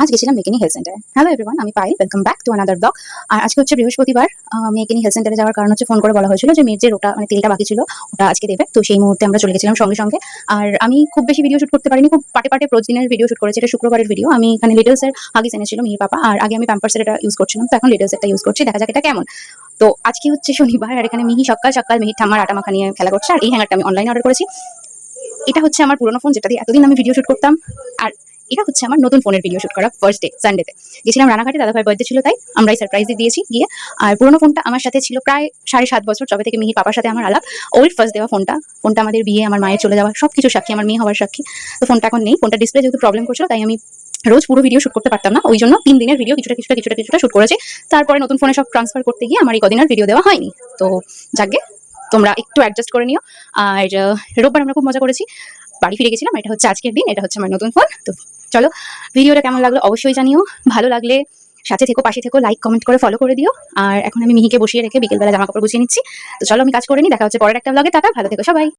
আজ গেছিলাম Makeni health সেন্টারে। হ্যালো এভরিওয়ান, আমি Payel. Welcome back to another blog. আর আজকে হচ্ছে বৃহস্পতিবার। মেকেনি হেলথ সেন্টারে যাওয়ার কারণ হচ্ছে ফোন করে বলা হয়েছিল যে মেয়ের যে ওটা মানে তেলটা বাকি ছিল ওটা আজকে দেবে। তো সেই মুহূর্তে আমরা চলে গেছিলাম সঙ্গে সঙ্গে। আর আমি খুব বেশি ভিডিও শুট করতে পারিনি, খুব পাটে পাটে প্রতিদিনের ভিডিও শুট করেছি। এটা শুক্রবারের ভিডিও। আমি এখানে লিটলসের হাগিস এনেছিল মিহির পাপা, আর আগে আমি প্যাম্পার্সের এটা ইউজ করছিলাম, তো এখন লিটলসেরটা ইউজ করছি। দেখা যাক এটা কেমন। তো আজকে হচ্ছে শনিবার, আর এখানে মিহি সকাল সকাল মিহির ঠাম্মার আটা মাখা নিয়ে খেলা করছে। আর এই হ্যাঙ্গারটা আমি অনলাইনে অর্ডার করেছি। এটা হচ্ছে আমার পুরোনো ফোন, যেটা দিয়ে এতদিন আমি ভিডিও শুট করতাম। আর এটা হচ্ছে আমার নতুন ফোনের ভিডিও শুট করা ফার্স্ট ডে সানডেতে। গেছিলাম রানাঘাটে, দাদাভাই বার্থডে ছিল তাই আমরাই সারপ্রাইজ দিয়েছি গিয়ে। আর পুরোনো ফোনটা আমার সাথে ছিল প্রায় 7.5 বছর, যবে থেকে মিহির পাপার সাথে আমার আলাপ। ওই ফার্স্ট দেওয়া ফোনটা আমাদের বিয়ে, আমার মায়ের চলে যাওয়া, সবকিছু সাক্ষী, আমার মেয়ে হওয়ার সাক্ষী। তো ফোনটা এখন নেই। ফোনটা ডিসপ্লে যেহেতু প্রবলেম করছিল, তাই আমি রোজ পুরো ভিডিও শুট করতে পারতাম না। ওই জন্য 3 দিনের ভিডিও কিছুটা শুট করেছি। তারপরে নতুন ফোনে সব ট্রান্সফার করতে গিয়ে আমার এই কদিন আর ভিডিও দেওয়া হয়নি। তো যাকগে, তোমরা একটু অ্যাডজাস্ট করে নিও। আর রোববার আমরা খুব মজা করেছি, বাড়ি ফিরে গেছিলাম। এটা হচ্ছে আজকের দিন, এটা হচ্ছে আমার নতুন ফোন। তো চলো, ভিডিওটা কেমন লাগলো অবশ্যই জানিও। ভালো লাগলে সাথে থেকো, পাশে থেকো, লাইক কমেন্ট করে ফলো করে দিও। আর এখন আমি মিহিকে বসিয়ে রেখে বিকেলবেলা জামা কাপড় গুছিয়ে নিচ্ছি। তো চলো আমি কাজ করে নিই, দেখা হচ্ছে পরের একটা ব্লগে। টাটা, ভালো থেকো সবাই।